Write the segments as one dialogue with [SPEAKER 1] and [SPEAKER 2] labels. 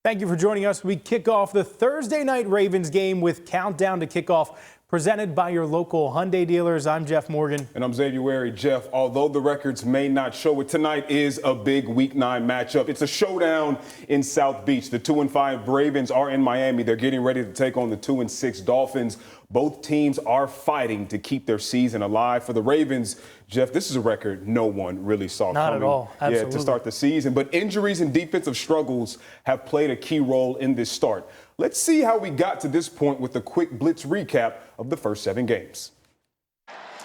[SPEAKER 1] Thank you for joining us. We kick off the Thursday night Ravens game with Countdown to Kickoff, presented by your local Hyundai dealers. I'm Jeff Morgan.
[SPEAKER 2] And I'm Xavier Wary. Jeff, although the records may not show it, tonight is a big Week 9 matchup. It's a showdown in South Beach. The 2-5 Ravens are in Miami. They're getting ready to take on the 2-6 Dolphins. Both teams are fighting to keep their season alive. For the Ravens, Jeff, this is a record no one really saw coming.
[SPEAKER 1] Not at all. Absolutely.
[SPEAKER 2] Yeah, to start the season. But injuries and defensive struggles have played a key role in this start. Let's see how we got to this point with a quick blitz recap of the first 7 games.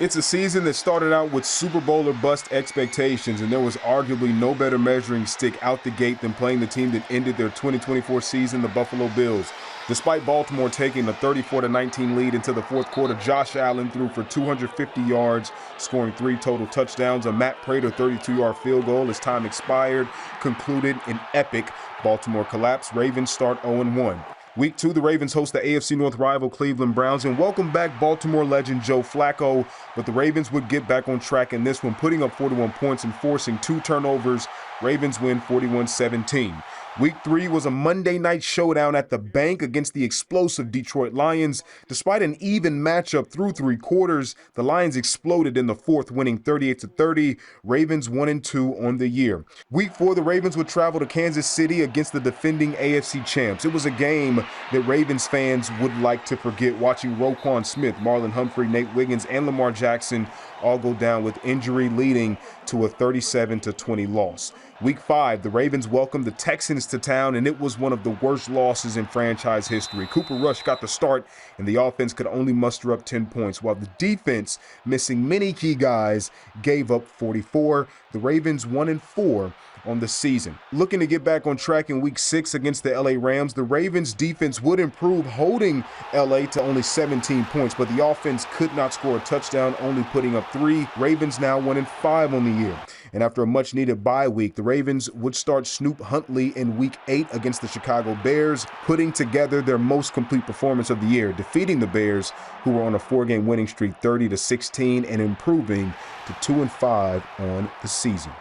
[SPEAKER 2] It's a season that started out with Super Bowl or bust expectations, and there was arguably no better measuring stick out the gate than playing the team that ended their 2024 season, the Buffalo Bills. Despite Baltimore taking a 34-19 lead into the fourth quarter, Josh Allen threw for 250 yards, scoring 3 total touchdowns. A Matt Prater 32-yard field goal as time expired concluded an epic Baltimore collapse. Ravens start 0-1. Week 2, the Ravens host the AFC North rival Cleveland Browns and welcome back Baltimore legend Joe Flacco, but the Ravens would get back on track in this one, putting up 41 points and forcing 2 turnovers. Ravens win 41-17. Week 3 was a Monday night showdown at the bank against the explosive Detroit Lions. Despite an even matchup through 3 quarters, the Lions exploded in the fourth, winning 38-30. Ravens 1-2 on the year. Week 4, the Ravens would travel to Kansas City against the defending AFC champs. It was a game that Ravens fans would like to forget, watching Roquan Smith, Marlon Humphrey, Nate Wiggins, and Lamar Jackson all go down with injury, leading to a 37-20 loss. Week 5, the Ravens welcomed the Texans to town, and it was one of the worst losses in franchise history. Cooper Rush got the start, and the offense could only muster up 10 points, while the defense, missing many key guys, gave up 44. The Ravens 1-4 on the season. Looking to get back on track in Week 6 against the LA Rams, the Ravens defense would improve, holding LA to only 17 points, but the offense could not score a touchdown, only putting up 3. Ravens now 1-5 on the year. And after a much-needed bye week, the Ravens would start Snoop Huntley in Week 8 against the Chicago Bears, putting together their most complete performance of the year, defeating the Bears, who were on a 4-game winning streak, 30-16, and improving to 2-5 on the season.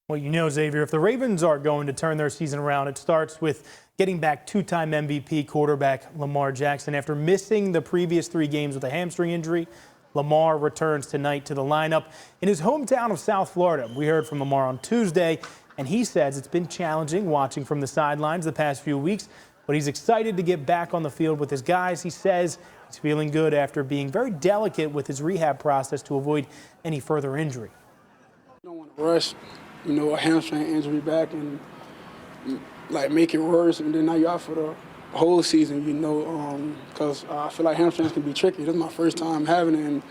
[SPEAKER 1] Well, you know, Xavier, if the Ravens are going to turn their season around, it starts with getting back 2-time MVP quarterback Lamar Jackson. After missing the previous 3 games with a hamstring injury, Lamar returns tonight to the lineup in his hometown of South Florida. We heard from Lamar on Tuesday, and he says it's been challenging watching from the sidelines the past few weeks, but he's excited to get back on the field with his guys. He says he's feeling good after being very delicate with his rehab process to avoid any further injury.
[SPEAKER 3] You don't want to rush, a hamstring injury back and make it worse, and then now you're out for the whole season, because I feel like hamstrings can be tricky. This is my first time having it, and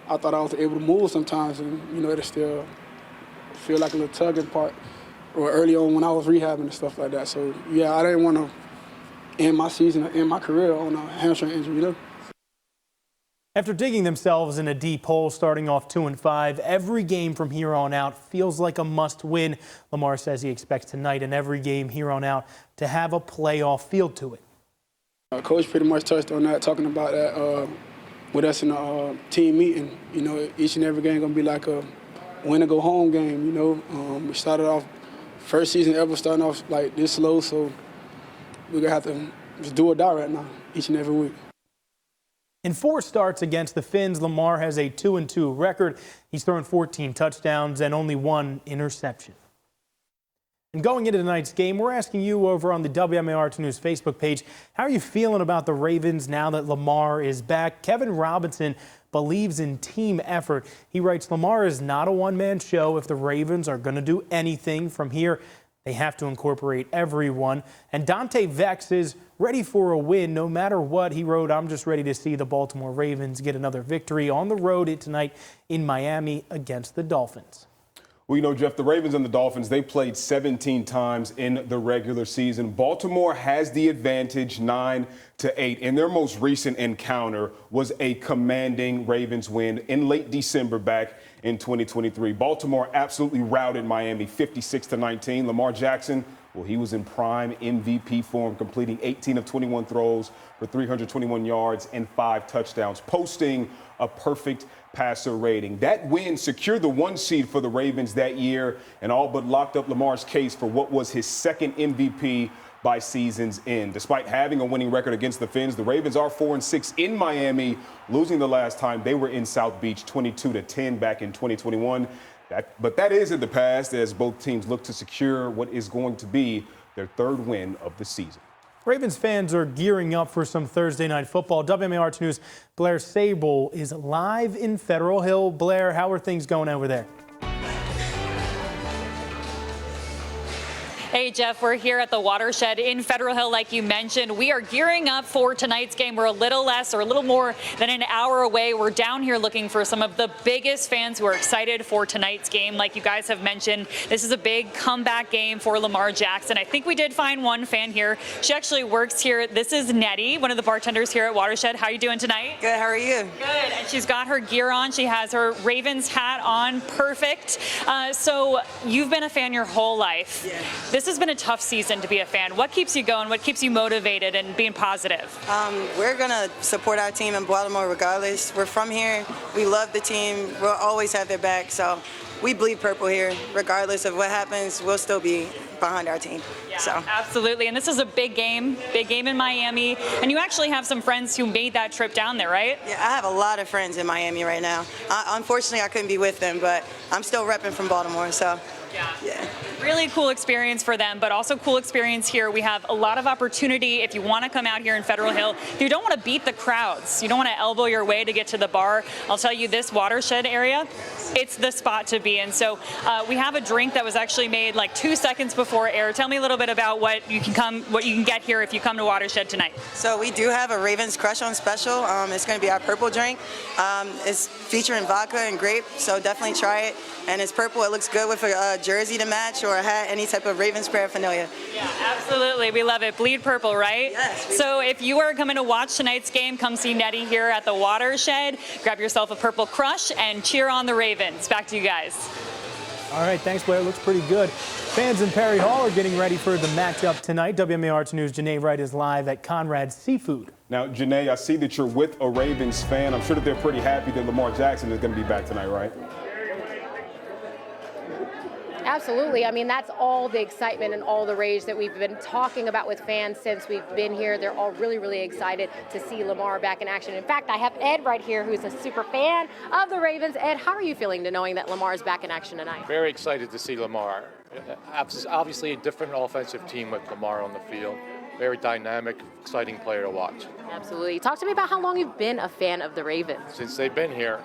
[SPEAKER 3] I thought I was able to move sometimes, and it still feel like a little tugging part, or early on when I was rehabbing and stuff like that. So yeah, I didn't want to end my season or end my career on a hamstring injury.
[SPEAKER 1] After digging themselves in a deep hole, starting off 2-5, every game from here on out feels like a must-win. Lamar says he expects tonight and every game here on out to have a playoff feel to it.
[SPEAKER 3] Coach pretty much touched on that, talking about that with us in the team meeting. Each and every game going to be like a win-or-go-home game, We started off, first season ever starting off like this slow, so we're going to have to just do or die right now, each and every week.
[SPEAKER 1] In 4 starts against the Finns, Lamar has a 2-2 record. He's thrown 14 touchdowns and only 1 interception. And going into tonight's game, we're asking you over on the WMAR News Facebook page, how are you feeling about the Ravens now that Lamar is back? Kevin Robinson believes in team effort. He writes, Lamar is not a one-man show. If the Ravens are going to do anything from here, they have to incorporate everyone. And Dante Vex is ready for a win no matter what. He wrote, I'm just ready to see the Baltimore Ravens get another victory on the road tonight in Miami against the Dolphins.
[SPEAKER 2] Well, Jeff, the Ravens and the Dolphins, they played 17 times in the regular season. Baltimore has the advantage 9-8. And their most recent encounter was a commanding Ravens win in late December back in 2023. Baltimore absolutely routed Miami 56-19. Lamar Jackson Well, he was in prime MVP form, completing 18 of 21 throws for 321 yards and 5 touchdowns, posting a perfect passer rating. That win secured the 1 seed for the Ravens that year and all but locked up Lamar's case for what was his second MVP by season's end. Despite having a winning record against the Fins, the Ravens are 4-6 in Miami, losing the last time they were in South Beach 22-10 back in 2021. But that is in the past as both teams look to secure what is going to be their 3rd win of the season.
[SPEAKER 1] Ravens fans are gearing up for some Thursday night football. WMAR 2 News' Blair Sable is live in Federal Hill. Blair, how are things going over there?
[SPEAKER 4] Hey, Jeff, we're here at the Watershed in Federal Hill, like you mentioned. We are gearing up for tonight's game. We're a little less or a little more than an hour away. We're down here looking for some of the biggest fans who are excited for tonight's game. Like you guys have mentioned, this is a big comeback game for Lamar Jackson. I think we did find one fan here. She actually works here. This is Nettie, one of the bartenders here at Watershed. How are you doing tonight?
[SPEAKER 5] Good, how are you?
[SPEAKER 4] Good, and she's got her gear on. She has her Ravens hat on. Perfect. So you've been a fan your whole life.
[SPEAKER 5] Yeah.
[SPEAKER 4] This has been a tough season to be a fan. What keeps you going? What keeps you motivated and being positive?
[SPEAKER 5] We're going to support our team in Baltimore regardless. We're from here. We love the team. We'll always have their back. So we bleed purple here. Regardless of what happens, we'll still be behind our team.
[SPEAKER 4] Yeah,
[SPEAKER 5] so.
[SPEAKER 4] Absolutely. And this is a big game in Miami. And you actually have some friends who made that trip down there, right?
[SPEAKER 5] Yeah, I have a lot of friends in Miami right now. Unfortunately, I couldn't be with them, but I'm still repping from Baltimore. So. Yeah.
[SPEAKER 4] Really cool experience for them, but also cool experience here. We have a lot of opportunity if you want to come out here in Federal Hill. If you don't want to beat the crowds, you don't want to elbow your way to get to the bar, I'll tell you this Watershed area, it's the spot to be in. So we have a drink that was actually made like 2 seconds before air. Tell me a little bit about what you can get here if you come to Watershed tonight.
[SPEAKER 5] So we do have a Ravens Crush on special. It's going to be our purple drink. It's featuring vodka and grape, so definitely try it. And it's purple. It looks good with a jersey to match or a hat, any type of Ravens paraphernalia.
[SPEAKER 4] Yeah, absolutely. We love it. Bleed purple, right?
[SPEAKER 5] Yes.
[SPEAKER 4] So if you are coming to watch tonight's game, come see Nettie here at the Watershed. Grab yourself a Purple Crush and cheer on the Ravens. Back to you guys.
[SPEAKER 1] All right, thanks, Blair. Looks pretty good. Fans in Perry Hall are getting ready for the matchup tonight. WMAR 2 News' Janae Wright is live at Conrad's Seafood.
[SPEAKER 2] Now, Janae, I see that you're with a Ravens fan. I'm sure that they're pretty happy that Lamar Jackson is going to be back tonight, right?
[SPEAKER 6] Absolutely. I mean, that's all the excitement and all the rage that we've been talking about with fans since we've been here. They're all really, really excited to see Lamar back in action. In fact, I have Ed right here, who's a super fan of the Ravens. Ed, how are you feeling to knowing that Lamar is back in action tonight?
[SPEAKER 7] Very excited to see Lamar. Obviously a different offensive team with Lamar on the field. Very dynamic, exciting player to watch.
[SPEAKER 6] Absolutely. Talk to me about how long you've been a fan of the Ravens.
[SPEAKER 7] Since they've been here,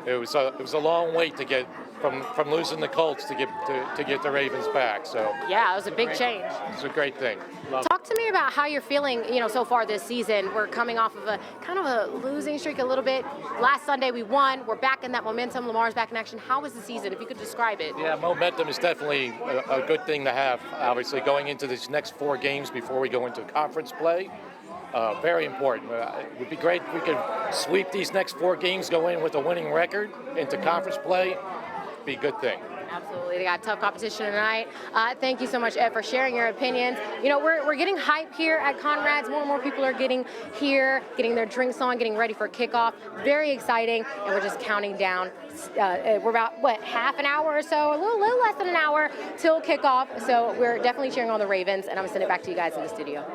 [SPEAKER 7] it was a long wait to get from losing the Colts to get the Ravens back. So
[SPEAKER 6] yeah, it was a big change.
[SPEAKER 7] It's a great thing.
[SPEAKER 6] Talk to me about how you're feeling, so far this season. We're coming off of a kind of a losing streak a little bit. Last Sunday we won. We're back in that momentum. Lamar's back in action. How was the season, if you could describe it?
[SPEAKER 7] Yeah, momentum is definitely a good thing to have. Obviously, going into these next 4 games before we go into conference play. Very important. It would be great if we could sweep these next 4 games, go in with a winning record into conference play. Be a good thing.
[SPEAKER 6] Absolutely. They got tough competition tonight. Thank you so much, Ed, for sharing your opinions. We're getting hype here at Conrad's. More and more people are getting here, getting their drinks on, getting ready for kickoff. Very exciting, and we're just counting down. We're about, half an hour or so, a little less than an hour till kickoff. So we're definitely cheering on the Ravens, and I'm going to send it back to you guys in the studio.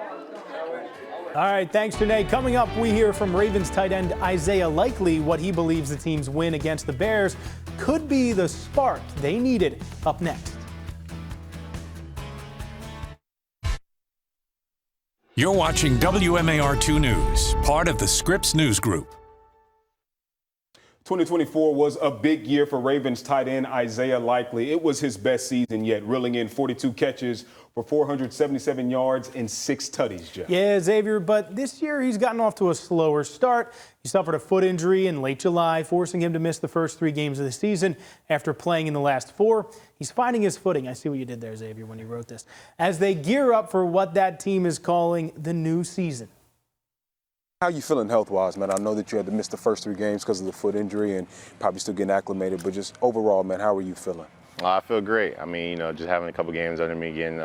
[SPEAKER 1] All right, thanks, Janae. Coming up, we hear from Ravens tight end Isaiah Likely what he believes the team's win against the Bears could be the spark they needed. Up next.
[SPEAKER 8] You're watching WMAR 2 News, part of the Scripps News Group.
[SPEAKER 2] 2024 was a big year for Ravens tight end Isaiah Likely. It was his best season yet, reeling in 42 catches for 477 yards and 6 tutties, Jeff.
[SPEAKER 1] Yeah, Xavier, but this year he's gotten off to a slower start. He suffered a foot injury in late July, forcing him to miss the first 3 games of the season after playing in the last 4. He's finding his footing. I see what you did there, Xavier, when you wrote this. As they gear up for what that team is calling the new season.
[SPEAKER 9] How you feeling health-wise, man? I know that you had to miss the first 3 games because of the foot injury and probably still getting acclimated, but just overall, man, how are you feeling?
[SPEAKER 10] I feel great. I mean, just having a couple games under me, getting,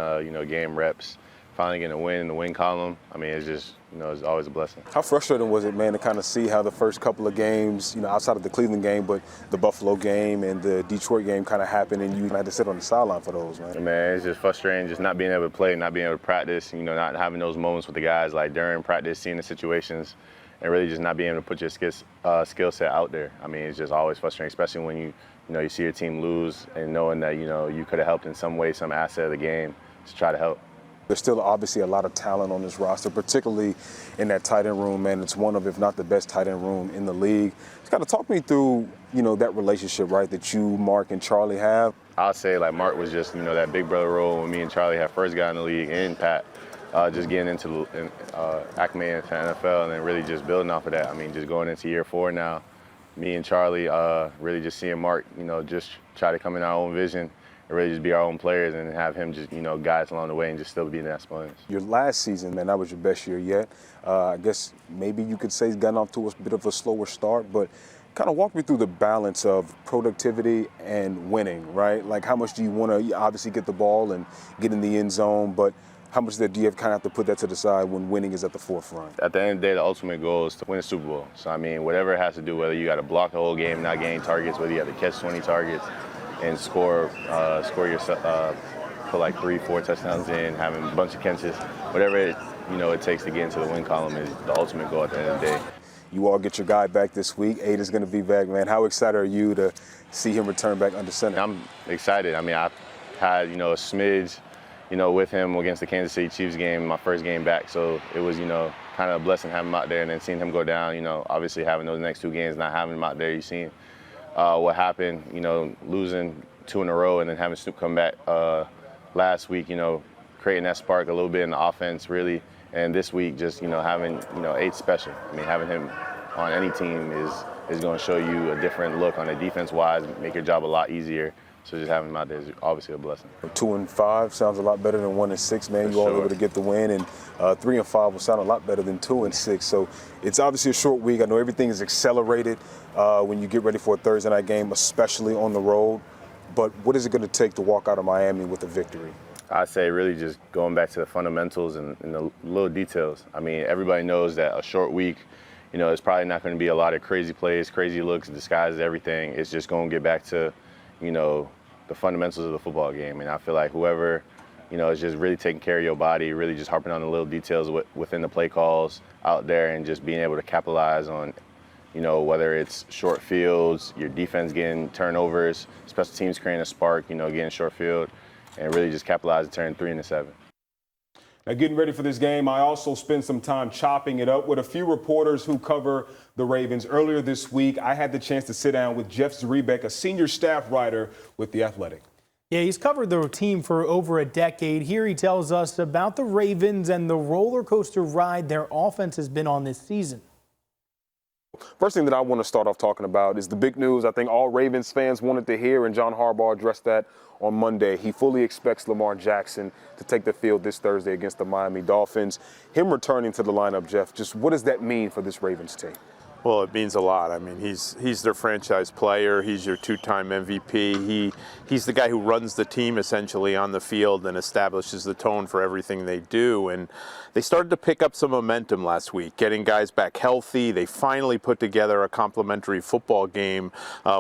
[SPEAKER 10] game reps, finally getting a win in the win column. I mean, it's just, it's always a blessing.
[SPEAKER 9] How frustrating was it, man, to kind of see how the first couple of games, outside of the Cleveland game, but the Buffalo game and the Detroit game kind of happened, and you had to sit on the sideline for those, man?
[SPEAKER 10] Man, it's just frustrating, just not being able to play, not being able to practice, not having those moments with the guys, like during practice, seeing the situations, and really just not being able to put your skill set out there. I mean, it's just always frustrating, especially when you see your team lose and knowing that, you could have helped in some way, some asset of the game to try to help.
[SPEAKER 9] There's still obviously a lot of talent on this roster, particularly in that tight end room, man. It's one of, if not the best tight end room in the league. Just kind of talk me through, that relationship, right, that you, Mark, and Charlie have.
[SPEAKER 10] I'll say, like, Mark was just, that big brother role when me and Charlie had first got in the league, and Pat, just getting into acclimating to NFL and then really just building off of that. I mean, just going into year 4 now, me and Charlie really just seeing Mark, just try to come in our own vision and really just be our own players and have him just, guide us along the way and just still be in that spot.
[SPEAKER 9] Your last season, man, that was your best year yet. I guess maybe you could say it's gotten off to a bit of a slower start, but kind of walk me through the balance of productivity and winning, right? Like, how much do you want to obviously get the ball and get in the end zone, but how much do you kind of have to put that to the side when winning is at the forefront?
[SPEAKER 10] At the end of the day, the ultimate goal is to win a Super Bowl. So, I mean, whatever it has to do, whether you got to block the whole game, not gaining targets, whether you have to catch 20 targets and score yourself, put like 3-4 touchdowns in, having a bunch of catches, whatever it takes to get into the win column is the ultimate goal at the end of the day.
[SPEAKER 9] You all get your guy back this week. Aid is going to be back, man. How excited are you to see him return back under center?
[SPEAKER 10] I'm excited. I mean, I've had, a smidge, with him against the Kansas City Chiefs game, my first game back. So it was, kind of a blessing having him out there and then seeing him go down, obviously having those next 2 games, not having him out there, you seen what happened, losing 2 in a row and then having Snoop come back last week, creating that spark a little bit in the offense, really. And this week, just, having, Aid special. I mean, having him on any team is going to show you a different look on the defense-wise, make your job a lot easier. So just having him out there is obviously a blessing.
[SPEAKER 9] 2-5 sounds a lot better than 1-6, man. You all able to get the win, and 3-5 will sound a lot better than 2-6. So it's obviously a short week. I know everything is accelerated when you get ready for a Thursday night game, especially on the road. But what is it going to take to walk out of Miami with a victory?
[SPEAKER 10] I say really just going back to the fundamentals and the little details. I mean, everybody knows that a short week, it's probably not going to be a lot of crazy plays, crazy looks, disguises, everything. It's just going to get back to, the fundamentals of the football game. And I feel like whoever, is just really taking care of your body, really just harping on the little details within the play calls out there and just being able to capitalize on, whether it's short fields, your defense getting turnovers, special teams creating a spark, getting short field, and really just capitalize and turn 3 into 7.
[SPEAKER 2] Now, getting ready for this game, I also spent some time chopping it up with a few reporters who cover the Ravens. Earlier this week, I had the chance to sit down with Jeff Zrebiec, a senior staff writer with The Athletic.
[SPEAKER 1] Yeah, he's covered the team for over a decade. Here he tells us about the Ravens and the roller coaster ride their offense has been on this season.
[SPEAKER 9] First thing that I want to start off talking about is the big news I think all Ravens fans wanted to hear, and John Harbaugh addressed that on Monday. He fully expects Lamar Jackson to take the field this Thursday against the Miami Dolphins. Him returning to the lineup, Jeff, just what does that mean for this Ravens team?
[SPEAKER 11] Well, it means a lot. I mean, he's their franchise player. He's your 2-time MVP. He's the guy who runs the team essentially on the field and establishes the tone for everything they do. And they started to pick up some momentum last week, getting guys back healthy. They finally put together a complimentary football game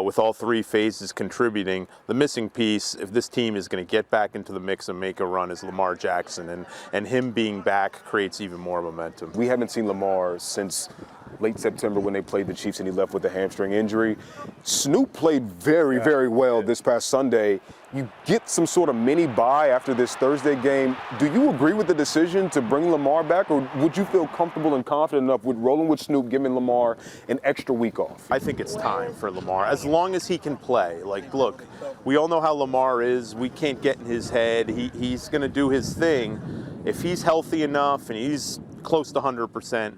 [SPEAKER 11] with all 3 phases contributing. The missing piece, if this team is going to get back into the mix and make a run, is Lamar Jackson. And him being back creates even more momentum.
[SPEAKER 9] We haven't seen Lamar since late September when they played the Chiefs and he left with a hamstring injury. Snoop played very well this past Sunday. You get some sort of mini bye after this Thursday game. Do you agree with the decision to bring Lamar back, or would you feel comfortable and confident enough with rolling with Snoop, giving Lamar an extra week off?
[SPEAKER 11] I think it's time for Lamar, as long as he can play. Like, look, we all know how Lamar is. We can't get in his head. He's going to do his thing. If he's healthy enough and he's close to 100%,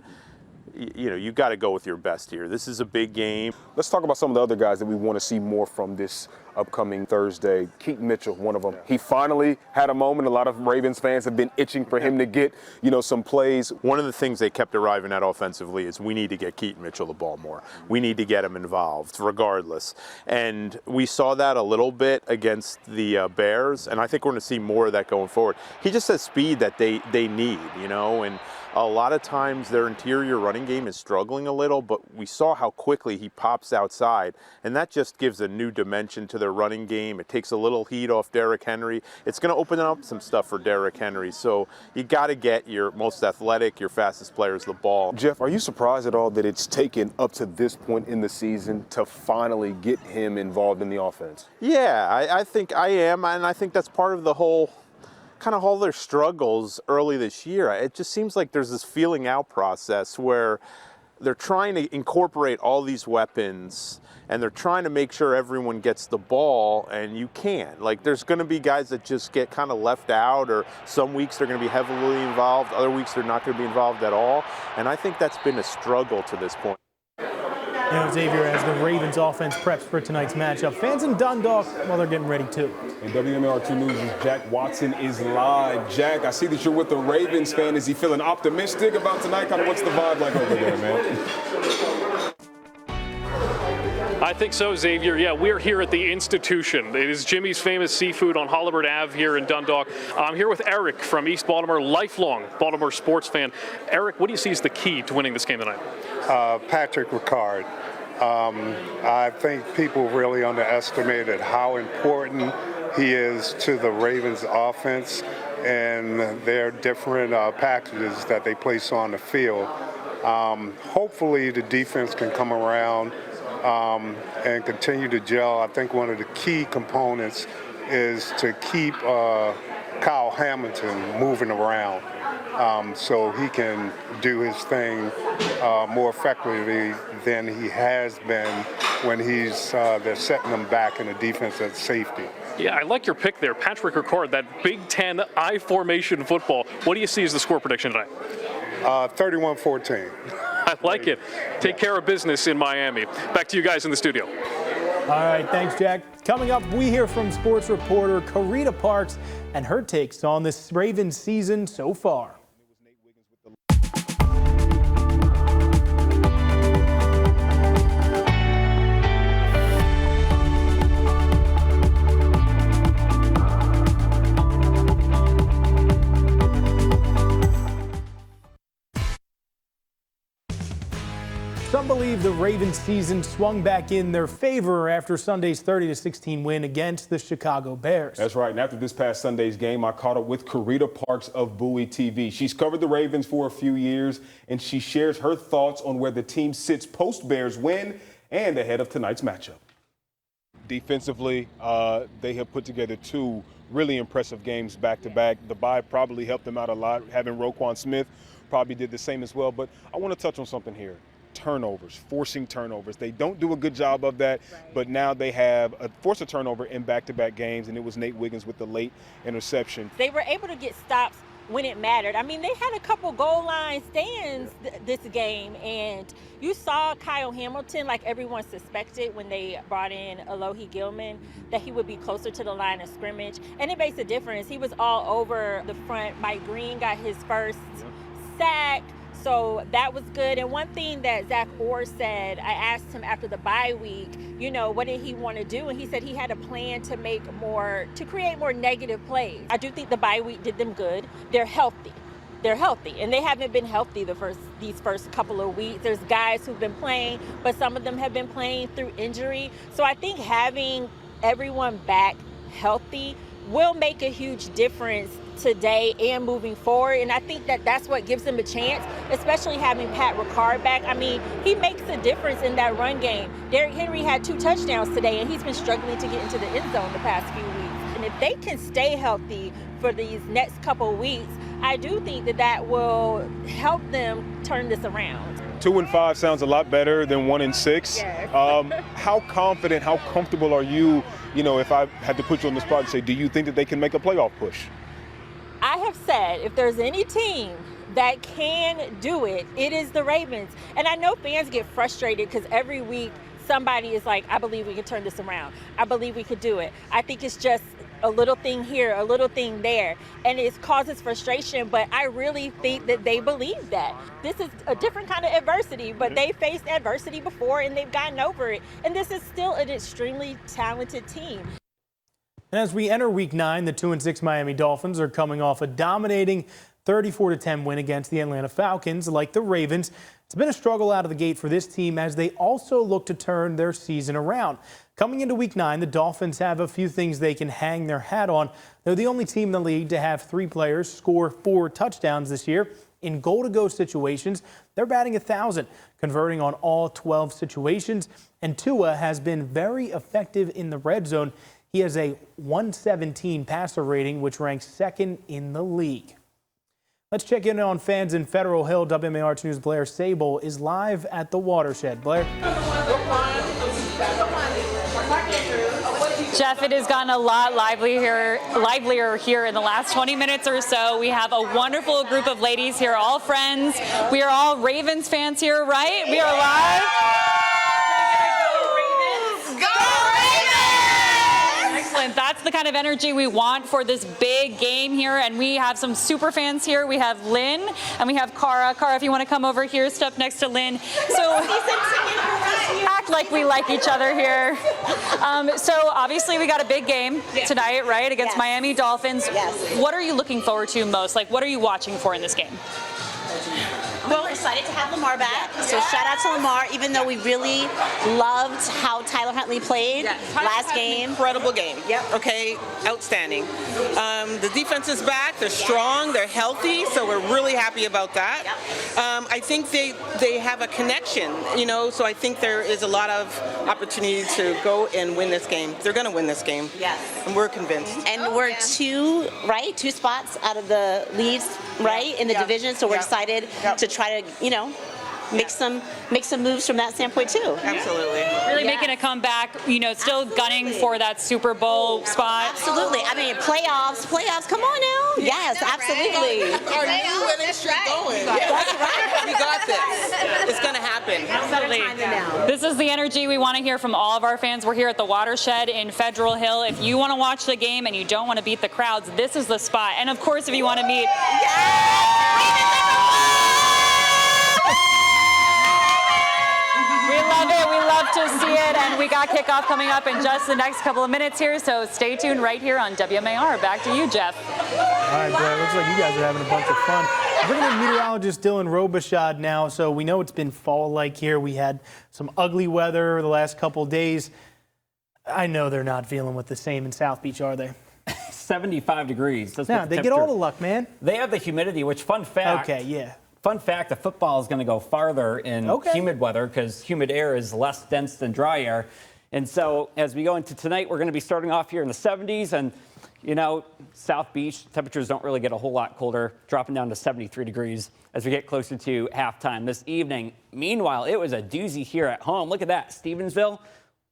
[SPEAKER 11] you got to go with your best here. This is a big game.
[SPEAKER 9] Let's talk about some of the other guys that we want to see more from this upcoming Thursday. Keaton Mitchell, one of them. He finally had a moment. A lot of Ravens fans have been itching for him to get, some plays.
[SPEAKER 11] One of the things they kept arriving at offensively is we need to get Keaton Mitchell the ball more. We need to get him involved, regardless. And we saw that a little bit against the Bears, and I think we're going to see more of that going forward. He just has speed that they need, and a lot of times their interior running game is struggling a little, but we saw how quickly he pops outside, and that just gives a new dimension to their running game. It takes a little heat off Derrick Henry. It's going to open up some stuff for Derrick Henry. So you got to get your most athletic, your fastest players the ball.
[SPEAKER 9] Jeff, are you surprised at all that it's taken up to this point in the season to finally get him involved in the offense?
[SPEAKER 11] Yeah, I think I am, and I think that's part of the whole kind of all their struggles early this year. It just seems like there's this feeling out process where they're trying to incorporate all these weapons and they're trying to make sure everyone gets the ball, and you can't. Like, there's going to be guys that just get kind of left out, or some weeks they're going to be heavily involved, other weeks they're not going to be involved at all, and I think that's been a struggle to this point.
[SPEAKER 1] Xavier, as the Ravens offense preps for tonight's matchup, fans in Dundalk, well, they're getting ready too.
[SPEAKER 2] And WMAR 2 News' Jack Watson is live. Jack, I see that you're with the Ravens fan. Is he feeling optimistic about tonight? Kind of what's the vibe like over there, man?
[SPEAKER 12] I think so, Xavier. Yeah, we're here at the institution. It is Jimmy's Famous Seafood on Holabird Ave here in Dundalk. I'm here with Eric from East Baltimore, lifelong Baltimore sports fan. Eric, what do you see as the key to winning this game tonight?
[SPEAKER 13] Patrick Ricard. I think people really underestimated how important he is to the Ravens offense and their different packages that they place on the field. Hopefully the defense can come around and continue to gel. I think one of the key components is to keep Kyle Hamilton moving around so he can do his thing more effectively than he has been when they're setting him back in the defense at safety.
[SPEAKER 12] Yeah, I like your pick there. Patrick Ricard, that Big Ten I formation football. What do you see as the score prediction tonight?
[SPEAKER 13] 31-14.
[SPEAKER 12] I like it. Take care of business in Miami. Back to you guys in the studio.
[SPEAKER 1] All right, thanks, Jack. Coming up, we hear from sports reporter Karita Parks and her takes on this Ravens season so far. Some believe the Ravens season swung back in their favor after Sunday's 30-16 win against the Chicago Bears.
[SPEAKER 2] That's right. And after this past Sunday's game, I caught up with Karita Parks of Bowie TV. She's covered the Ravens for a few years, and she shares her thoughts on where the team sits post-Bears win and ahead of tonight's matchup. Defensively, they have put together two really impressive games back-to-back. The bye probably helped them out a lot. Having Roquan Smith probably did the same as well. But I want to touch on something here. Turnovers, forcing turnovers. They don't do a good job of that, but now they have forced a turnover in back-to-back games, and it was Nate Wiggins with the late interception.
[SPEAKER 14] They were able to get stops when it mattered. I mean, they had a couple goal line stands this game, and you saw Kyle Hamilton, like everyone suspected when they brought in Alohi Gilman, that he would be closer to the line of scrimmage, and it makes a difference. He was all over the front. Mike Green got his first sack. So that was good. And one thing that Zach Orr said, I asked him after the bye week, what did he want to do? And he said he had a plan to create more negative plays. I do think the bye week did them good. They're healthy. And they haven't been healthy these first couple of weeks. There's guys who've been playing, but some of them have been playing through injury. So I think having everyone back healthy will make a huge difference today and moving forward, and I think that's what gives them a chance, especially having Pat Ricard back. I mean, he makes a difference in that run game. Derrick Henry had 2 touchdowns today, and he's been struggling to get into the end zone the past few weeks. And if they can stay healthy for these next couple of weeks, I do think that will help them turn this around.
[SPEAKER 2] 2-5 sounds a lot better than 1-6.
[SPEAKER 14] Yes.
[SPEAKER 2] How confident, how comfortable are you, if I had to put you on the spot and say, do you think that they can make a playoff push?
[SPEAKER 14] I have said if there's any team that can do it, it is the Ravens. And I know fans get frustrated because every week somebody is like, I believe we can turn this around. I believe we could do it. I think it's just a little thing here, a little thing there, and it causes frustration, but I really think that they believe that. This is a different kind of adversity, but they faced adversity before and they've gotten over it. And this is still an extremely talented team.
[SPEAKER 1] And as we enter Week 9, the 2-6 Miami Dolphins are coming off a dominating 34-10 win against the Atlanta Falcons. Like the Ravens, it's been a struggle out of the gate for this team as they also look to turn their season around. Coming into Week 9, the Dolphins have a few things they can hang their hat on. They're the only team in the league to have 3 players score 4 touchdowns this year. In goal-to-go situations, they're batting 1,000, converting on all 12 situations. And Tua has been very effective in the red zone. He has a 117 passer rating, which ranks 2nd in the league. Let's check in on fans in Federal Hill. WMAR 2 News' Blair Sable is live at the Watershed. Blair.
[SPEAKER 4] Jeff, it has gotten a lot livelier here in the last 20 minutes or so. We have a wonderful group of ladies here, all friends. We are all Ravens fans here, right? We are live. Excellent. That's the kind of energy we want for this big game here. And we have some super fans here. We have Lynn and we have Cara. Cara, if you want to come over here, step next to Lynn. So act like we like each other here. So obviously we got a big game tonight, right, against Miami Dolphins.
[SPEAKER 15] Yes.
[SPEAKER 4] What are you looking forward to most? Like, what are you watching for in this game?
[SPEAKER 15] Well, we're excited to have Lamar back. So shout out to Lamar, even though we really loved how Tyler Huntley played last game.
[SPEAKER 16] Incredible game.
[SPEAKER 15] Yep.
[SPEAKER 16] Okay, outstanding. The defense is back. They're strong. They're healthy. So we're really happy about that.
[SPEAKER 15] Yep.
[SPEAKER 16] I think they have a connection, you know, so I think there is a lot of opportunity to go and win this game. They're going to win this game.
[SPEAKER 15] Yes.
[SPEAKER 16] And we're convinced.
[SPEAKER 15] And we're two spots out of the leads, right, in the division. So we're excited to try to, you know, make some moves from that standpoint too.
[SPEAKER 16] Absolutely.
[SPEAKER 4] Really making a comeback, you know, still gunning for that Super Bowl spot.
[SPEAKER 15] Absolutely. I mean, playoffs, come on now. Yes, absolutely.
[SPEAKER 16] Are you and it's going?
[SPEAKER 15] That's right.
[SPEAKER 16] We got this. It's going to happen.
[SPEAKER 4] Absolutely. This is the energy we want to hear from all of our fans. We're here at the Watershed in Federal Hill. If you want to watch the game and you don't want to beat the crowds, this is the spot. And of course, if you want to meet We love it. We love to see it. And we got kickoff coming up in just the next couple of minutes here. So stay tuned right here on WMAR. Back to you, Jeff.
[SPEAKER 1] All right, Brad. Looks like you guys are having a bunch of fun. We're bringing in meteorologist Dylan Robichaud now. So we know it's been fall-like here. We had some ugly weather the last couple of days. I know they're not feeling with the same in South Beach, are they?
[SPEAKER 17] 75 degrees. That's
[SPEAKER 1] Yeah, they get all the luck, man.
[SPEAKER 17] They have the humidity, which, fun fact.
[SPEAKER 1] Okay, yeah.
[SPEAKER 17] Fun fact, the football is going to go farther in humid weather because humid air is less dense than dry air. And so as we go into tonight, we're going to be starting off here in the 70s. And, you know, South Beach, temperatures don't really get a whole lot colder, dropping down to 73 degrees as we get closer to halftime this evening. Meanwhile, it was a doozy here at home. Look at that. Stevensville,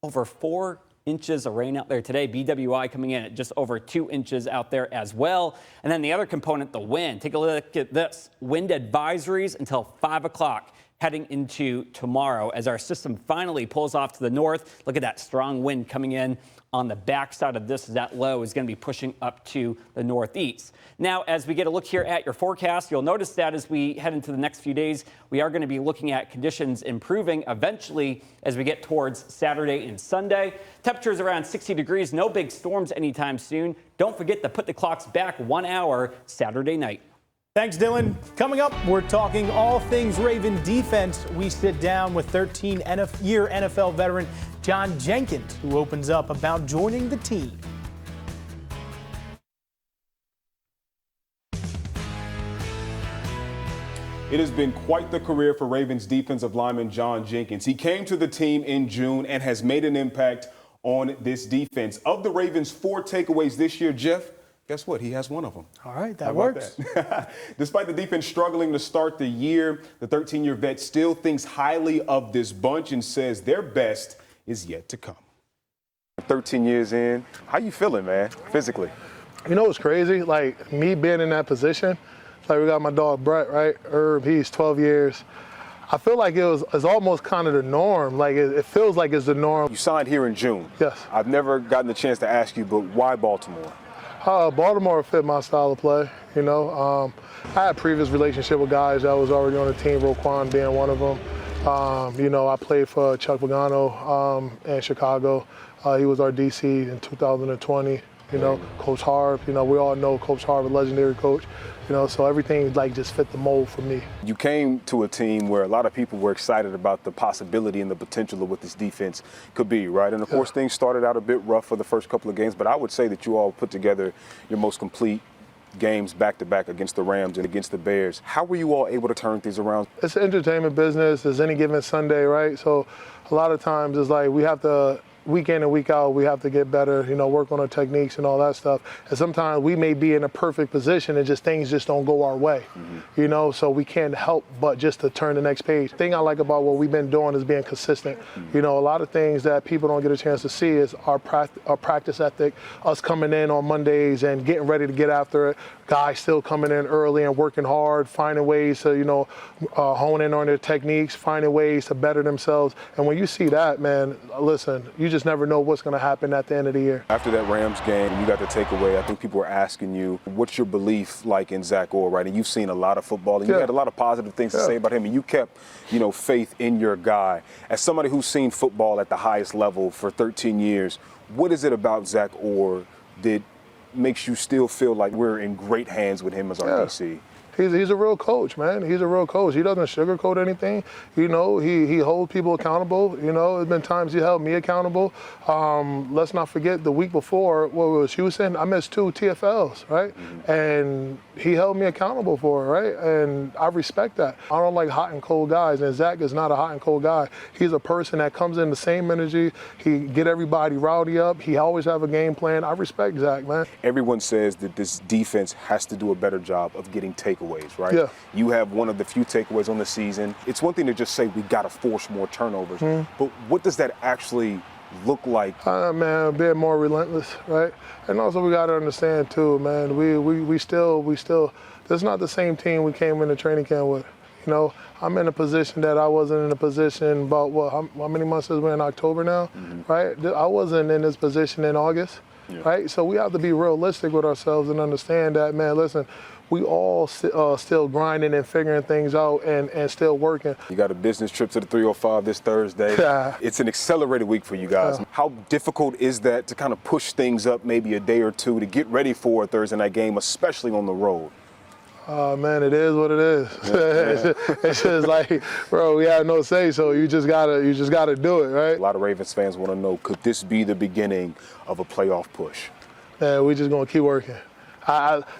[SPEAKER 17] over 4 inches of rain out there today. BWI coming in at just over 2 inches out there as well. And then the other component, the wind. Take a look at this. Wind advisories until 5 o'clock heading into tomorrow as our system finally pulls off to the north. Look at that strong wind coming in on the backside of this. That low is going to be pushing up to the northeast. Now, as we get a look here at your forecast, you'll notice that as we head into the next few days, we are going to be looking at conditions improving eventually as we get towards Saturday and Sunday. Temperatures around 60 degrees, no big storms anytime soon. Don't forget to put the clocks back 1 hour Saturday night.
[SPEAKER 1] Thanks, Dylan. Coming up, we're talking all things Raven defense. We sit down with 13-year NFL veteran John Jenkins, who opens up about joining the team.
[SPEAKER 2] It has been quite the career for Ravens defensive lineman John Jenkins. He came to the team in June and has made an impact on this defense. Of the Ravens' 4 takeaways this year, Jeff, guess what? He has one of them.
[SPEAKER 1] All right, that works.
[SPEAKER 2] That? Despite the defense struggling to start the year, the 13-year vet still thinks highly of this bunch and says their best is yet to come.
[SPEAKER 9] 13 years in, how you feeling, man, physically?
[SPEAKER 18] You know what's crazy? Like, me being in that position, Like we got my dog Brett, right? Herb, he's 12 years. I feel like it's almost kind of the norm. Like it feels like it's the norm.
[SPEAKER 9] You signed here in June.
[SPEAKER 18] Yes.
[SPEAKER 9] I've never gotten the chance to ask you, but why Baltimore?
[SPEAKER 18] Baltimore fit my style of play. You know, I had a previous relationship with guys that was already on the team, Roquan being one of them. You know, I played for Chuck Pagano in Chicago. He was our DC in 2020. You know, Coach Harv, you know, we all know Coach Harv, a legendary coach. You know, so everything like just fit the mold for me.
[SPEAKER 9] You came to a team where a lot of people were excited about the possibility and the potential of what this defense could be, right? And of course, things started out a bit rough for the first couple of games, but I would say that you all put together your most complete games back-to-back against the Rams and against the Bears. How were you all able to turn things around?
[SPEAKER 18] It's an entertainment business. It's any given Sunday, right? So a lot of times it's like we have to, week in and week out, we have to get better, you know, work on our techniques and all that stuff. And sometimes we may be in a perfect position and just things just don't go our way, you know, so we can't help but just to turn the next page. The thing I like about what we've been doing is being consistent. You know, a lot of things that people don't get a chance to see is our practice ethic, us coming in on Mondays and getting ready to get after it, guys still coming in early and working hard, finding ways to, you know, hone in on their techniques, finding ways to better themselves. And when you see that, man, listen, you just never know what's going to happen at the end of the year.
[SPEAKER 9] After that Rams game, you got the takeaway. I think people were asking you, what's your belief like in Zach Orr, right? And you've seen a lot of football, and you had a lot of positive things to say about him, and you kept, you know, faith in your guy. As somebody who's seen football at the highest level for 13 years, what is it about Zach Orr that makes you still feel like we're in great hands with him as our DC?
[SPEAKER 18] He's a real coach, man. He's a real coach. He doesn't sugarcoat anything. You know, he holds people accountable. You know, there's been times he held me accountable. Let's not forget the week before, what was Houston? I missed 2 TFLs, right? And he held me accountable for it, right? And I respect that. I don't like hot and cold guys, and Zach is not a hot and cold guy. He's a person that comes in the same energy. He get everybody rowdy up. He always have a game plan. I respect Zach, man.
[SPEAKER 9] Everyone says that this defense has to do a better job of getting takeaways, right?
[SPEAKER 18] Yeah.
[SPEAKER 9] You have one of the few takeaways on the season. It's one thing to just say we got to force more turnovers, but what does that actually look like?
[SPEAKER 18] Man, being more relentless, right? And also we got to understand too, man, we still, this is not the same team we came into training camp with. You know, I'm in a position that I wasn't in a position about, how many months is we in October now, right? I wasn't in this position in August, right? So we have to be realistic with ourselves and understand that, man, listen, we all still grinding and figuring things out and still working.
[SPEAKER 9] You got a business trip to the 305 this Thursday. It's an accelerated week for you guys. How difficult is that to kind of push things up maybe a day or two to get ready for a Thursday night game, especially on the road?
[SPEAKER 18] Man, it is what it is. It's just like, bro, we have no say, so you just gotta do it, right?
[SPEAKER 9] A lot of Ravens fans want to know, could this be the beginning of a playoff push?
[SPEAKER 18] Man, we just gonna keep working.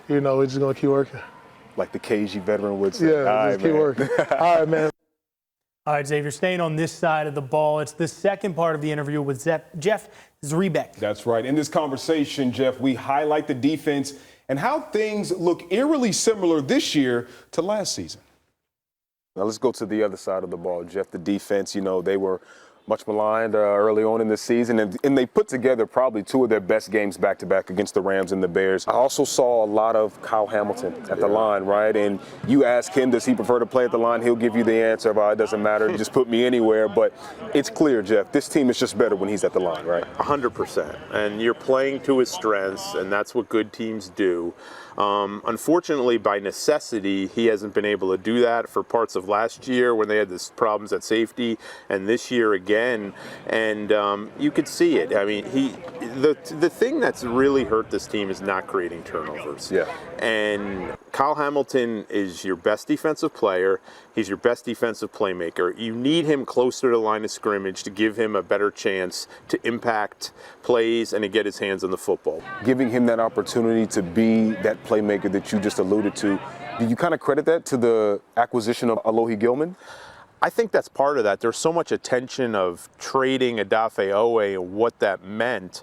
[SPEAKER 18] You know, we're just gonna keep working.
[SPEAKER 9] Like the KG veteran would say.
[SPEAKER 18] Yeah, just keep working. All right, man.
[SPEAKER 1] All right, Xavier, staying on this side of the ball, it's the second part of the interview with Jeff Zrebiec.
[SPEAKER 2] That's right. In this conversation, Jeff, we highlight the defense and how things look eerily similar this year to last season.
[SPEAKER 9] Now let's go to the other side of the ball, Jeff. The defense, you know, they were much maligned early on in the season, and they put together probably 2 of their best games back-to-back against the Rams and the Bears. I also saw a lot of Kyle Hamilton at the line, right? And you ask him, does he prefer to play at the line? He'll give you the answer of, it doesn't matter, you just put me anywhere. But it's clear, Jeff, this team is just better when he's at the line, right?
[SPEAKER 11] 100%. And you're playing to his strengths, and that's what good teams do. Unfortunately, by necessity, he hasn't been able to do that for parts of last year when they had this problems at safety, and this year again. And you could see it. I mean, the thing that's really hurt this team is not creating turnovers.
[SPEAKER 9] Yeah.
[SPEAKER 11] And Kyle Hamilton is your best defensive player. He's your best defensive playmaker. You need him closer to the line of scrimmage to give him a better chance to impact plays and to get his hands on the football.
[SPEAKER 9] Giving him that opportunity to be that playmaker that you just alluded to, do you kind of credit that to the acquisition of Alohi Gilman?
[SPEAKER 11] I think that's part of that. There's so much attention of trading Odafe Owe and what that meant.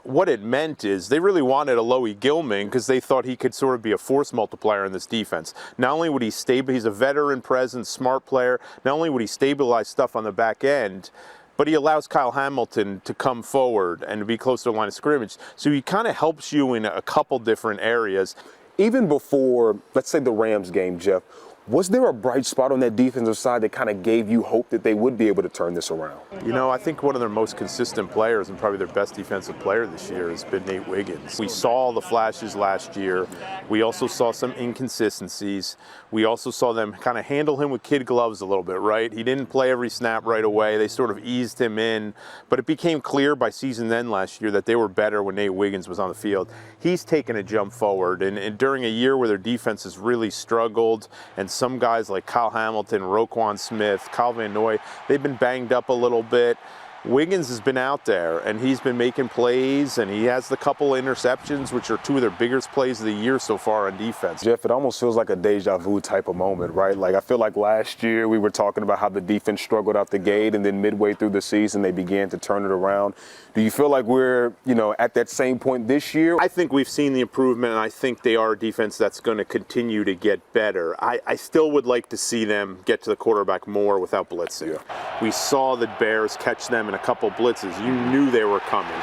[SPEAKER 11] What it meant is they really wanted Alohi Gilman because they thought he could sort of be a force multiplier in this defense. Not only would he he's a veteran presence, smart player, not only would he stabilize stuff on the back end, but he allows Kyle Hamilton to come forward and to be close to the line of scrimmage. So he kind of helps you in a couple different areas.
[SPEAKER 9] Even before, let's say, the Rams game, Jeff, was there a bright spot on that defensive side that kind of gave you hope that they would be able to turn this around?
[SPEAKER 11] You know, I think one of their most consistent players and probably their best defensive player this year has been Nate Wiggins. We saw the flashes last year. We also saw some inconsistencies. We also saw them kind of handle him with kid gloves a little bit, right? He didn't play every snap right away. They sort of eased him in. But it became clear by season end last year that they were better when Nate Wiggins was on the field. He's taken a jump forward. And during a year where their defense has really struggled, and some guys like Kyle Hamilton, Roquan Smith, Kyle Van Noy, they've been banged up a little bit. Wiggins has been out there, and he's been making plays, and he has the couple interceptions, which are two of their biggest plays of the year so far on defense.
[SPEAKER 9] Jeff, it almost feels like a deja vu type of moment, right? Like, I feel like last year we were talking about how the defense struggled out the gate, and then midway through the season they began to turn it around. Do you feel like we're, at that same point this year?
[SPEAKER 11] I think we've seen the improvement, and I think they are a defense that's going to continue to get better. I still would like to see them get to the quarterback more without blitzing. Yeah. We saw the Bears catch them in a couple blitzes. You knew they were coming.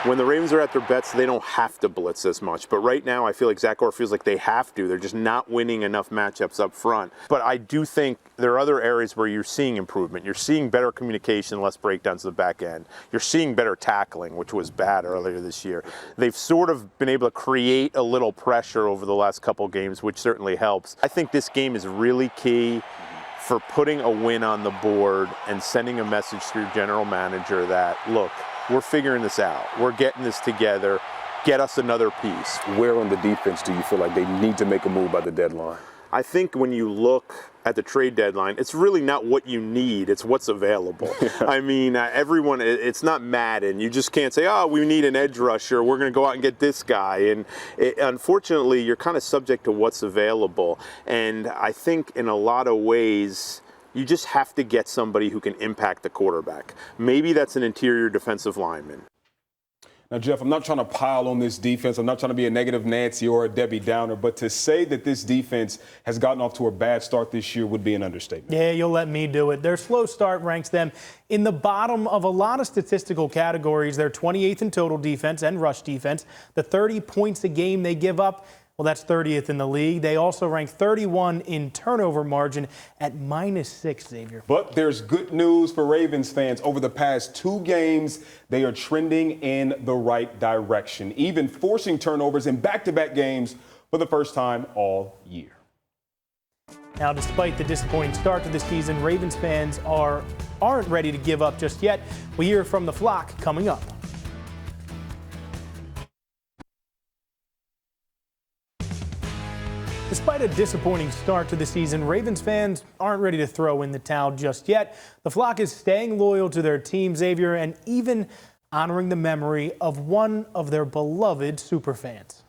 [SPEAKER 11] When the Ravens are at their bets, they don't have to blitz as much. But right now, I feel like Zach Orr feels like they have to. They're just not winning enough matchups up front. But I do think there are other areas where you're seeing improvement. You're seeing better communication, less breakdowns to the back end. You're seeing better tackling, which was bad earlier this year. They've sort of been able to create a little pressure over the last couple games, which certainly helps. I think this game is really key for putting a win on the board and sending a message to your general manager that, look, we're figuring this out. We're getting this together. Get us another piece.
[SPEAKER 9] Where on the defense do you feel like they need to make a move by the deadline?
[SPEAKER 11] I think when you look at the trade deadline, it's really not what you need, it's what's available. I mean, everyone, it's not Madden. You just can't say, oh, we need an edge rusher, we're going to go out and get this guy. And unfortunately, you're kind of subject to what's available. And I think in a lot of ways, you just have to get somebody who can impact the quarterback. Maybe that's an interior defensive lineman.
[SPEAKER 2] Now, Jeff, I'm not trying to pile on this defense. I'm not trying to be a negative Nancy or a Debbie Downer, but to say that this defense has gotten off to a bad start this year would be an understatement.
[SPEAKER 1] Yeah, you'll let me do it. Their slow start ranks them in the bottom of a lot of statistical categories. They're 28th in total defense and rush defense. The 30 points a game they give up, well, that's 30th in the league. They also rank 31 in turnover margin at -6, Xavier.
[SPEAKER 2] But there's good news for Ravens fans. Over the past 2 games, they are trending in the right direction, even forcing turnovers in back-to-back games for the first time all year.
[SPEAKER 1] Now, despite the disappointing start to the season, Ravens fans aren't ready to give up just yet. We hear from the flock coming up. Despite a disappointing start to the season, Ravens fans aren't ready to throw in the towel just yet. The flock is staying loyal to their team, Xavier, and even honoring the memory of one of their beloved superfans.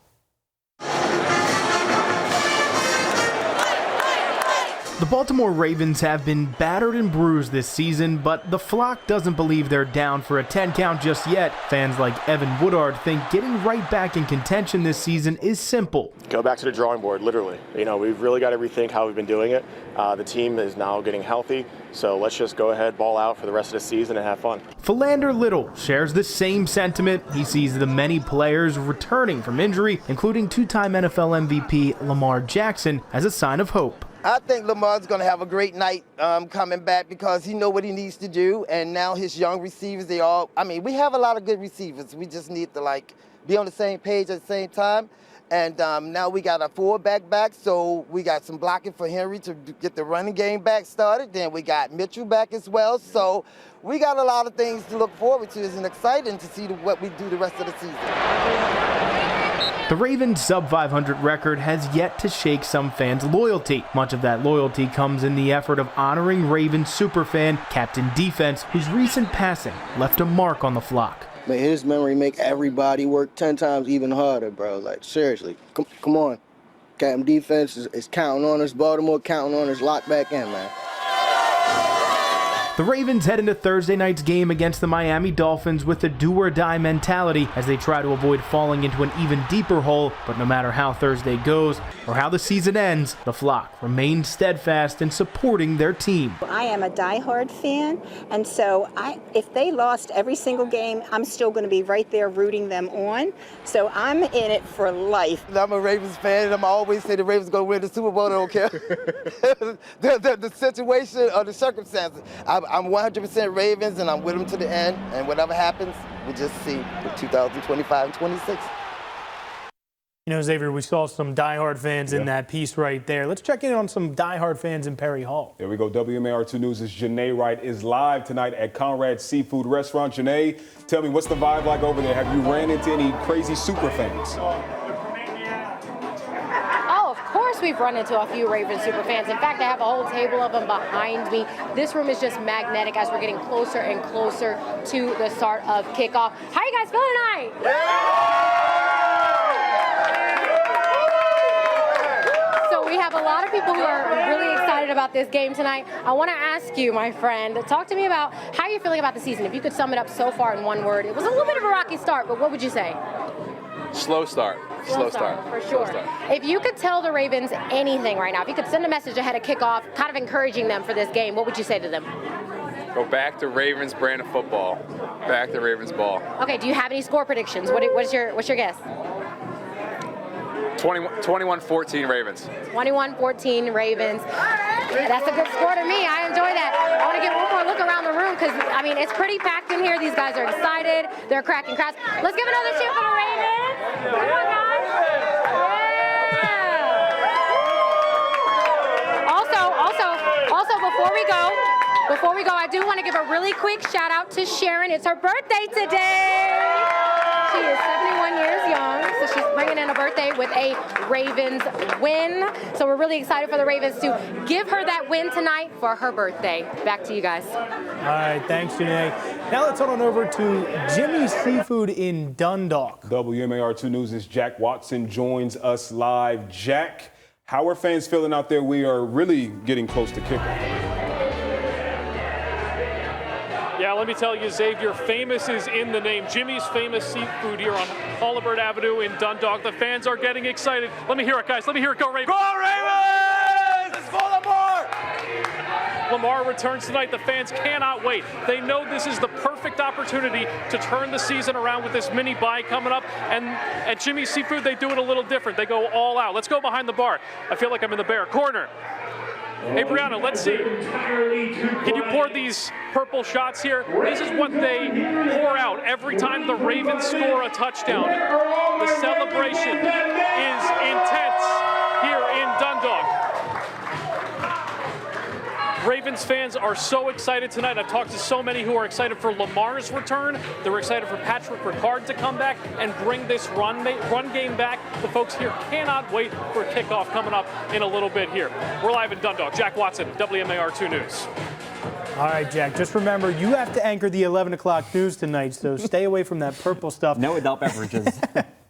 [SPEAKER 1] The Baltimore Ravens have been battered and bruised this season, but the flock doesn't believe they're down for a 10 count just yet. Fans like Evan Woodard think getting right back in contention this season is simple.
[SPEAKER 19] Go back to the drawing board, literally. We've really got to rethink how we've been doing it. The team is now getting healthy, so let's just go ahead, ball out for the rest of the season and have fun.
[SPEAKER 1] Philander Little shares the same sentiment. He sees the many players returning from injury, including two-time NFL MVP Lamar Jackson, as a sign of hope.
[SPEAKER 20] I think Lamar's going to have a great night coming back because he knows what he needs to do. And now his young receivers, we have a lot of good receivers. We just need to, be on the same page at the same time. And now we got a fullback back, so we got some blocking for Henry to get the running game back started. Then we got Mitchell back as well. So we got a lot of things to look forward to. It's exciting to see what we do the rest of the season.
[SPEAKER 1] The Ravens' sub-500 record has yet to shake some fans' loyalty. Much of that loyalty comes in the effort of honoring Ravens superfan Captain Defense, whose recent passing left a mark on the flock.
[SPEAKER 21] Man, his memory make everybody work 10 times even harder, bro. Seriously, come on. Captain Defense is counting on us. Baltimore counting on us. Lock back in, man.
[SPEAKER 1] The Ravens head into Thursday night's game against the Miami Dolphins with a do-or-die mentality as they try to avoid falling into an even deeper hole. But no matter how Thursday goes or how the season ends, the flock remains steadfast in supporting their team.
[SPEAKER 3] I am a diehard fan, and so if they lost every single game, I'm still going to be right there rooting them on. So I'm in it for life.
[SPEAKER 20] I'm a Ravens fan, and I'm always say the Ravens going to win the Super Bowl. I don't care the situation or the circumstances. I'm 100% Ravens, and I'm with them to the end. And whatever happens, we'll just see with 2025 and 26.
[SPEAKER 1] You know, Xavier, we saw some diehard fans in that piece right there. Let's check in on some diehard fans in Perry Hall.
[SPEAKER 2] There we go. WMAR2 News' Janae Wright is live tonight at Conrad's Seafood Restaurant. Janae, tell me, what's the vibe like over there? Have you ran into any crazy super fans?
[SPEAKER 6] Oh, of course we've run into a few Ravens super fans. In fact, I have a whole table of them behind me. This room is just magnetic as we're getting closer and closer to the start of kickoff. How you guys feeling tonight? So we have a lot of people who are really excited about this game tonight. I want to ask you, my friend, talk to me about how you're feeling about the season. If you could sum it up so far in one word. It was a little bit of a rocky start, but what would you say?
[SPEAKER 22] Slow start.
[SPEAKER 6] Slow start, for sure. If you could tell the Ravens anything right now, if you could send a message ahead of kickoff, kind of encouraging them for this game, what would you say to them?
[SPEAKER 22] Go back to Ravens brand of football. Back to Ravens ball.
[SPEAKER 6] Okay, do you have any score predictions? What's your guess?
[SPEAKER 22] 21-14 Ravens.
[SPEAKER 6] 21-14 Ravens. That's a good score to me. I enjoy that. I want to get one more look around the room because, I mean, it's pretty packed in here. These guys are excited. They're cracking crowds. Let's give another cheer for the Ravens. Come on, guys. Yeah. Also, before we go, I do want to give a really quick shout out to Sharon. It's her birthday today. She is 71 years young, so she's bringing in a birthday with a Ravens win. So we're really excited for the Ravens to give her that win tonight for her birthday. Back to you guys.
[SPEAKER 1] All right, thanks, Janae. Now let's head on over to Jimmy's Seafood in Dundalk.
[SPEAKER 2] WMAR2 News' Jack Watson joins us live. Jack, how are fans feeling out there? We are really getting close to kickoff.
[SPEAKER 12] Yeah, let me tell you, Xavier, famous is in the name. Jimmy's Famous Seafood here on Holabird Avenue in Dundalk. The fans are getting excited. Let me hear it, guys. Let me hear it. Go Ravens!
[SPEAKER 23] Go Ravens! It's for Lamar!
[SPEAKER 12] Lamar returns tonight. The fans cannot wait. They know this is the perfect opportunity to turn the season around with this mini bye coming up. And at Jimmy's Seafood, they do it a little different. They go all out. Let's go behind the bar. I feel like I'm in the Bear corner. Hey, Brianna, let's see. Can you pour these purple shots here? This is what they pour out every time the Ravens score a touchdown. The celebration is intense here in Dundalk. Ravens fans are so excited tonight. I've talked to so many who are excited for Lamar's return. They're excited for Patrick Ricard to come back and bring this run game back. The folks here cannot wait for kickoff coming up in a little bit here. We're live in Dundalk. Jack Watson, WMAR2 News.
[SPEAKER 1] All right, Jack, just remember, you have to anchor the 11 o'clock news tonight, so stay away from that purple stuff.
[SPEAKER 17] No adult beverages.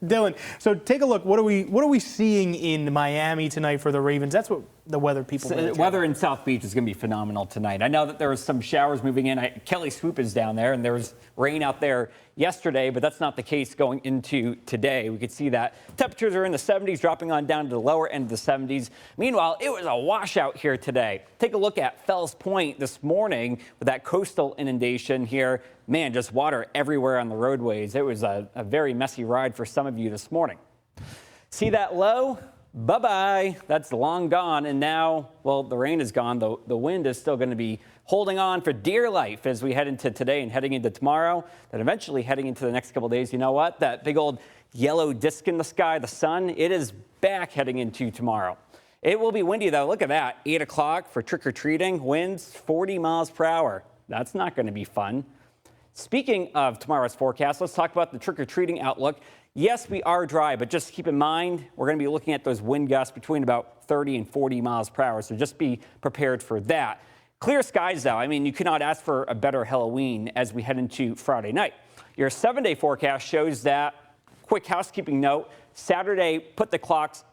[SPEAKER 1] Dylan, so take a look. What are we seeing in Miami tonight for the Ravens? That's what the weather people.
[SPEAKER 17] Weather in South Beach is going to be phenomenal tonight. I know that there was some showers moving in. Kelly Swoop is down there, and there was rain out there yesterday, but that's not the case going into today. We could see that temperatures are in the 70s, dropping on down to the lower end of the 70s. Meanwhile, it was a washout here today. Take a look at Fells Point this morning with that coastal inundation here. Man, just water everywhere on the roadways. It was a very messy ride for some of you this morning. See that low? Bye-bye. That's long gone. And now, well, the rain is gone. The wind is still going to be holding on for dear life as we head into today and heading into tomorrow. Then eventually heading into the next couple of days, you know what? That big old yellow disc in the sky, the sun, it is back heading into tomorrow. It will be windy, though. Look at that. 8 o'clock for trick-or-treating. Winds 40 miles per hour. That's not going to be fun. Speaking of tomorrow's forecast, let's talk about the trick-or-treating outlook. Yes, we are dry, but just keep in mind, we're going to be looking at those wind gusts between about 30 and 40 miles per hour, so just be prepared for that. Clear skies, though. I mean, you cannot ask for a better Halloween as we head into Friday night. Your 7-day forecast shows that, quick housekeeping note, Saturday, put the clocks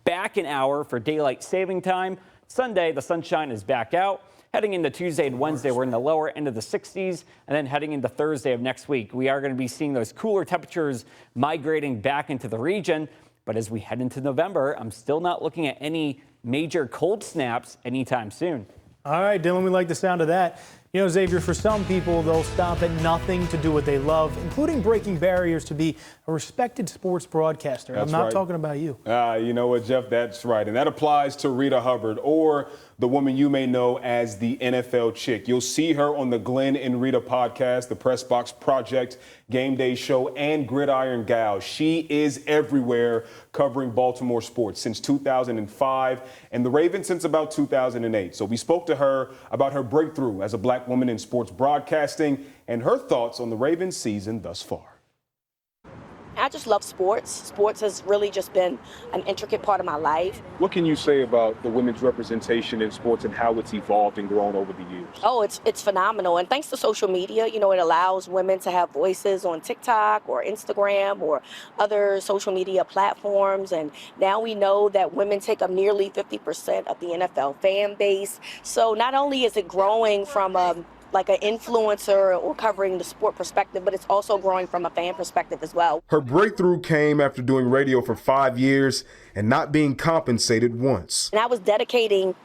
[SPEAKER 17] back an hour for daylight saving time. Sunday, the sunshine is back out. Heading into Tuesday and Wednesday, we're in the lower end of the 60s. And then heading into Thursday of next week, we are going to be seeing those cooler temperatures migrating back into the region. But as we head into November, I'm still not looking at any major cold snaps anytime soon.
[SPEAKER 1] All right, Dylan, we like the sound of that. You know, Xavier, for some people, they'll stop at nothing to do what they love, including breaking barriers to be a respected sports broadcaster.
[SPEAKER 2] That's
[SPEAKER 1] I'm not
[SPEAKER 2] right.
[SPEAKER 1] talking about you.
[SPEAKER 2] You know what, Jeff? That's right. And that applies to Rita Hubbard, or the woman you may know as the NFL Chick. You'll see her on the Glenn and Rita podcast, the Press Box Project, Game Day Show, and Gridiron Gal. She is everywhere covering Baltimore sports since 2005 and the Ravens since about 2008. So we spoke to her about her breakthrough as a black woman in sports broadcasting and her thoughts on the Ravens season thus far.
[SPEAKER 5] I just love sports. Sports has really just been an intricate part of my life.
[SPEAKER 9] What can you say about the women's representation in sports and how it's evolved and grown over the years?
[SPEAKER 5] Oh, it's phenomenal. And thanks to social media, you know, it allows women to have voices on TikTok or Instagram or other social media platforms. And now we know that women take up nearly 50% of the NFL fan base. So not only is it growing from like an influencer or covering the sport perspective, but it's also growing from a fan perspective as well.
[SPEAKER 2] Her breakthrough came after doing radio for 5 years and not being compensated once.
[SPEAKER 5] And I was dedicating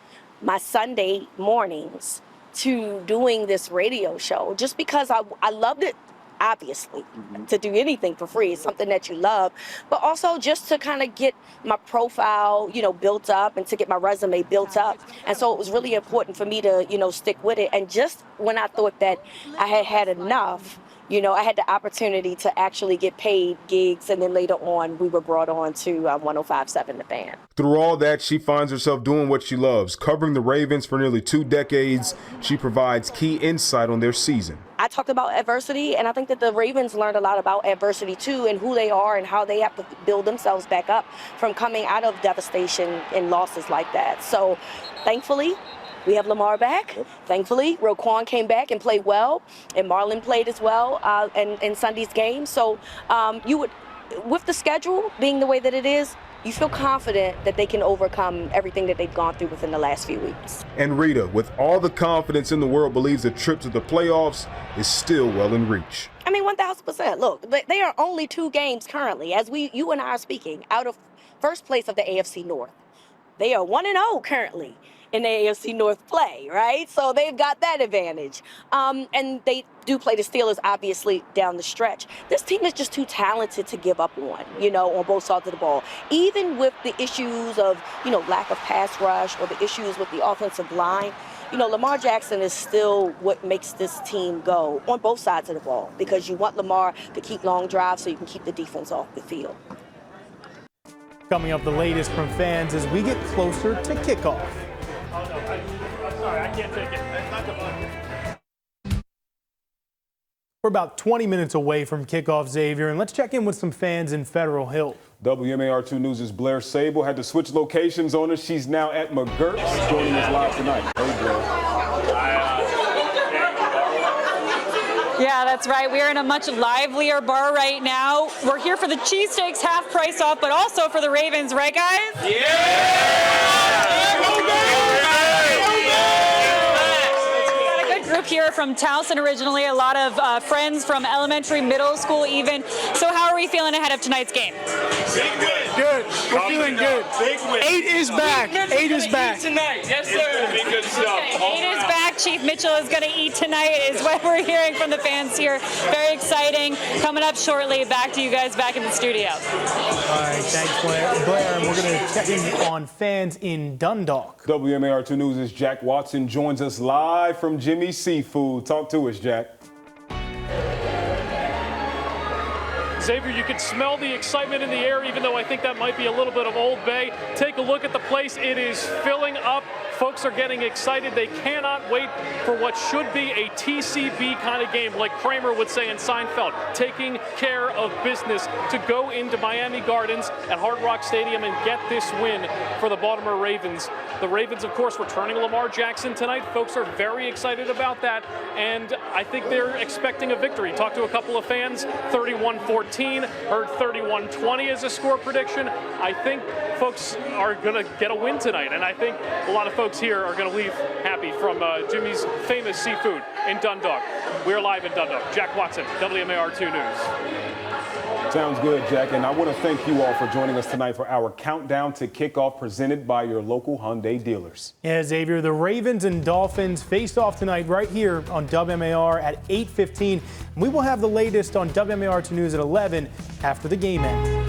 [SPEAKER 5] my Sunday mornings to doing this radio show just because I loved it. Obviously, to do anything for free is something that you love, but also just to kind of get my profile, you know, built up and to get my resume built up. And so it was really important for me to, you know, stick with it. And just when I thought that I had had enough, you know, I had the opportunity to actually get paid gigs, and then later on we were brought on to 105.7 The Fan.
[SPEAKER 2] Through all that, she finds herself doing what she loves, covering the Ravens for nearly 2 decades. She provides key insight on their season.
[SPEAKER 5] I talked about adversity, and I think that the Ravens learned a lot about adversity too, and who they are and how they have to build themselves back up from coming out of devastation and losses like that. So thankfully, we have Lamar back. Thankfully, Roquan came back and played well, and Marlon played as well in Sunday's game. So with the schedule being the way that it is, you feel confident that they can overcome everything that they've gone through within the last few weeks.
[SPEAKER 2] And Rita, with all the confidence in the world, believes the trip to the playoffs is still well in reach.
[SPEAKER 5] I mean, 1,000%. Look, they are only 2 games currently, as you and I are speaking, out of first place of the AFC North. They are 1-0 currently in the AFC North play, right? So they've got that advantage. And they do play the Steelers, obviously, down the stretch. This team is just too talented to give up on, you know, on both sides of the ball. Even with the issues of, you know, lack of pass rush or the issues with the offensive line, you know, Lamar Jackson is still what makes this team go on both sides of the ball, because you want Lamar to keep long drives so you can keep the defense off the field.
[SPEAKER 1] Coming up, the latest from fans as we get closer to kickoff.
[SPEAKER 12] Oh, no, I'm sorry, I can't take it. That's not the button.
[SPEAKER 1] We're about 20 minutes away from kickoff, Xavier, and let's check in with some fans in Federal Hill.
[SPEAKER 2] WMAR2 News' Blair Sable had to switch locations on us. She's now at McGurk's, joining us live tonight. Hey, Blair.
[SPEAKER 4] Yeah, that's right. We're in a much livelier bar right now. We're here for the cheesesteaks half price off, but also for the Ravens, right, guys? Group here from Towson originally, a lot of friends from elementary, middle school even. So how are we feeling ahead of tonight's game?
[SPEAKER 23] Big win. Good. We're feeling good. Big win. 8 is back. 8 is back.
[SPEAKER 22] Tonight. Yes, sir. Be good stuff.
[SPEAKER 4] 8 is back. Chief Mitchell is going to eat tonight is what we're hearing from the fans here. Very exciting. Coming up shortly. Back to you guys back in the studio.
[SPEAKER 1] All right, thanks, Blair. And we're going to check in on fans in Dundalk.
[SPEAKER 2] WMAR2 News' Jack Watson joins us live from Jimmy's Seafood. Talk to us, Jack.
[SPEAKER 12] Xavier, you can smell the excitement in the air, even though I think that might be a little bit of Old Bay. Take a look at the place. It is filling up. Folks are getting excited. They cannot wait for what should be a TCB kind of game, like Kramer would say in Seinfeld, taking care of business to go into Miami Gardens at Hard Rock Stadium and get this win for the Baltimore Ravens. The Ravens, of course, returning Lamar Jackson tonight. Folks are very excited about that, and I think they're expecting a victory. Talked to a couple of fans, 31-14, heard 31-20 as a score prediction. I think folks are going to get a win tonight, and I think a lot of folks folks here are going to leave happy from Jimmy's Famous Seafood in Dundalk. We're live in Dundalk. Jack Watson, WMAR 2 News.
[SPEAKER 2] Sounds good, Jack. And I want to thank you all for joining us tonight for our countdown to kickoff presented by your local Hyundai dealers.
[SPEAKER 1] Yeah, Xavier, the Ravens and Dolphins face off tonight right here on WMAR at 8:15. We will have the latest on WMAR 2 News at 11 after the game ends.